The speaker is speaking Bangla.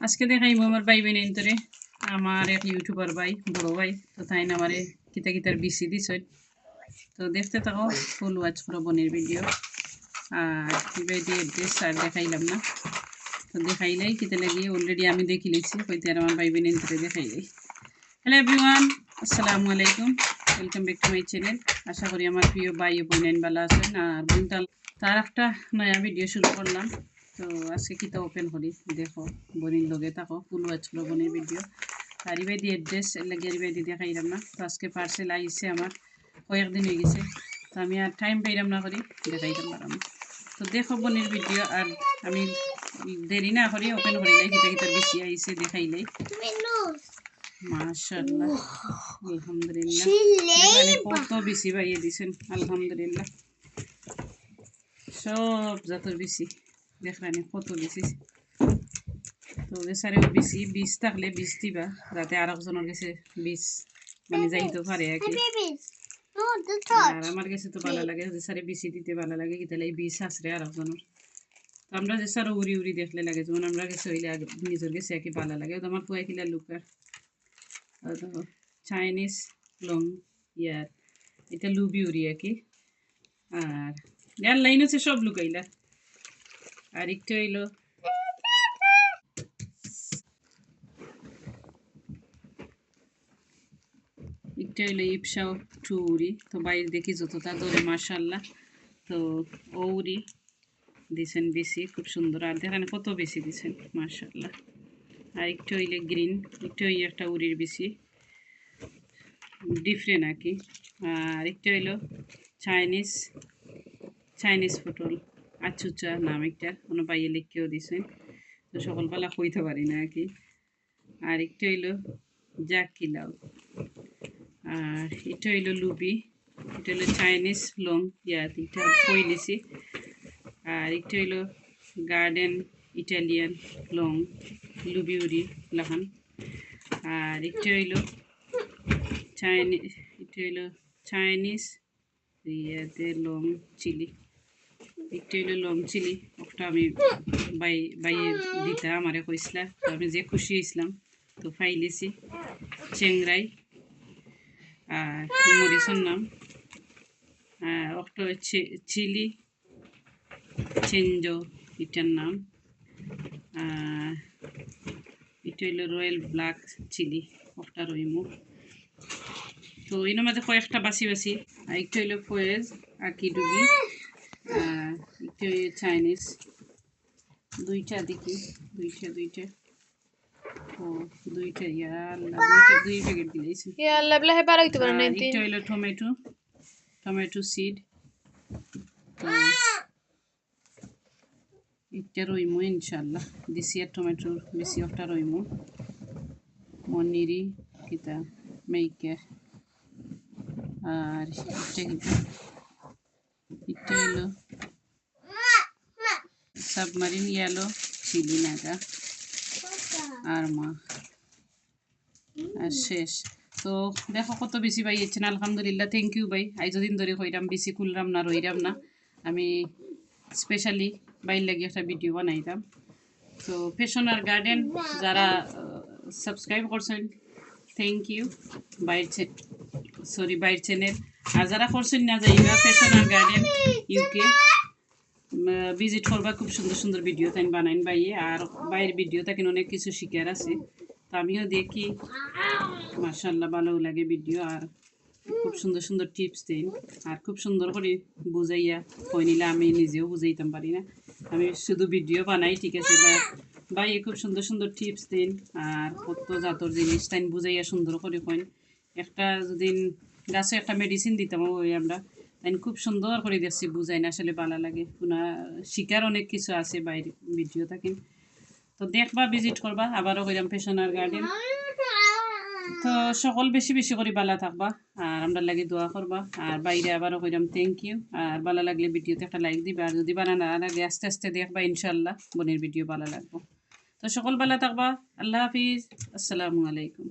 আজকে দেখাইব আমার ভাই বোনের ভিতরে আমার এক ইউটিউবার ভাই বড় ভাই তো তাই না আমারে কিতা কিতার বিসি দিছ তো দেখতে থাকো ফুল ওয়াচ করো বোনের ভিডিও আর কিভাবে দিয়ে এড্রেস আর দেখাইলাম না তো দেখাইলাই কিতা লাগিয়ে অলরেডি আমি দেখি লিছি হইতে আর আমার ভাই বোনের ভিতরে দেখাইলাই। হ্যালো এভরিওয়ান, আসসালামু আলাইকুম, welcome back to my channel. আশা করি আমার প্রিয় ভাই ও বোন ভালো আছেন। আর বোনটাল তার একটা নয়া ভিডিও শুরু করলাম। তো আজকে কিতা ওপেন করি দেখো বোনের লগে থাকো ফুল ওয়াচ করো বোনের ভিডিও। আর ইবাই দিয়ে এড্রেস লাগে ইবাই দিয়ে দেখাইলাম না। তো আজকে পার্সেল আইছে আমার কয়েকদিন হয়ে গেছে তো আমি আর টাইম পাইলাম না করি দেখাইতাম পারলাম। তো দেখো বোনের ভিডিও আর আমি দেরি না করি ওপেন করিলাই কিতা কিতার বেশি আইছে দেখাইলাই। মাশাআল্লাহ আলহামদুলিল্লাহ মানে কত বেশি বাইয়ে দিছেন আলহামদুলিল্লাহ সব জাতের বেশি দেখলানি কত বেশি। তো বেচারেও বেশি 20 থাকলে 20 দিবা যাতে আর একজনের কাছে 20 মানে যাইতে পারে আর কি। আর আমার কাছে তো ভালো লাগে যে সারে বেশি দিতে ভালো লাগে কি তাহলে 20 আসরে আর একজনের। তো আমরা যে সারে উড়ি উড়ি দেখলে লাগে যেমন আমরা কাছে হইলে নিজের কাছে আর কি ভালো লাগে। তো আমার পুয়াই কিলা লুকার চাইনিজ লং ইয়ার এটা লুবি উড়ি আর কি। আর ইয়ার লাইন আছে সব লুকাইলা। আর একটা হইলো ইপসাও টু উড়ি। তো বাইরে দেখি যতটা ধরে মাশাআল্লাহ। তো ও উড়ি দিছেন বেশি খুব সুন্দর আর দেখেন কত বেশি দিছেন মাশাআল্লাহ। আর একটু হইলে গ্রিন একটু হই একটা উড়ির বেশি ডিফারেন্ট আর কি। আর একটা হইলো চাইনিজ পটল আচুচা নাম একটা কোনো বাইয়ে লিখেও দিছেন তো সকালবেলা কইতে পারি না আর কি। আর একটা হইলো জাকিলাও। আর এটা হইলো লুবি, এটা হইলো চাইনিজ লং ইয়াত এটা কই লিছি। আর এটা হইলো গার্ডেন ইটালিয়ান লং লুবি উড়ি লাহান। আর এটা হইলো চাইনিজ ইয়াতে লং চিলি, একটা হইলো লং চিলি। একটা আমি বাইয়ে দিতা আমারে কইসলা তো আমি যে খুশি হয়েছিলাম তো ফাইলেছি চেংরাই। আর মরিচের নাম একটা হচ্ছে চিলি চেঞ্জো এটার নাম। এটা হইলো রয়্যাল ব্ল্যাক চিলি একটা রইমু। তো এর মধ্যে কয়েকটা বাসি বাসি আর একটা হইলো ফয়েজ আর কি ডুবি। একটা চাইনিজ দুইটা দেখি দুইটা ও দুইটা ইয়াল্লা দুই প্যাকেট দিলেছি ইয়াল্লা বলে হে পারাইতে পারেন না। এটা হইলো টমেটো সিড। তো এটা রইমু ইনশাআল্লাহ দিছি আর টমেটো বেশি একটা রইমু মনিরি কিতা মেইকে। আর এটা হইলো সাবমারিন ইয়েলো চিলি নাগা আর মা আর শেষ। তো দেখো কত বেশি পাইয়েছেন আলহামদুলিল্লাহ থ্যাংক ইউ ভাই। আইজদিন ধরে হইরাম বেশি খুললাম না রইরাম না আমি স্পেশালি বাইর লাগি একটা ভিডিও বানাইতাম। তো ফ্যাশন আর গার্ডেন যারা সাবস্ক্রাইব করছেন থ্যাংক ইউ বাইর চ্যানেল। আর যারা করছেন না যাইবা ফ্যাশন আর গার্ডেন ইউকে ভিজিট করবা খুব সুন্দর সুন্দর ভিডিও তাই বানাইন বাইয়ে। আর বাইরের ভিডিও তাকে অনেক কিছু শিখার আছে তো আমিও দেখি মাশাআল্লাহ ভালো লাগে ভিডিও। আর খুব সুন্দর সুন্দর টিপস দিন আর খুব সুন্দর করে বুঝাইয়া কই নিলে আমি নিজেও বুঝাইতাম পারি না আমি শুধু ভিডিও বানাই ঠিক আছে। ভাই খুব সুন্দর সুন্দর টিপস দিন আর কত জাতর জিনিস তাই বুঝাইয়া সুন্দর করে কইন। একটা যদি গাছে একটা মেডিসিন দিতাম ওই আমরা তাই খুব সুন্দর করে দেখছি বুঝাই না আসলে ভালো লাগে পুনা শিকার অনেক কিছু আছে বাইরে ভিডিও থাকেন। তো দেখবা ভিজিট করবা আবারও কইলাম ফ্যাশন আর গার্ডেন। তো সকল বেশি বেশি করে ভালো থাকবা আর আমরা লাগে দোয়া করবা। আর বাইরে আবারও কইলাম থ্যাংক ইউ। আর ভালো লাগলে ভিডিওতে একটা লাইক দিবা আর যদি ভালো না লাগে আস্তে আস্তে দেখবা ইনশাল্লাহ বোনের ভিডিও ভালো লাগবে। তো সকল ভালো থাকবা। আল্লাহ হাফিজ, আসসালামু আলাইকুম।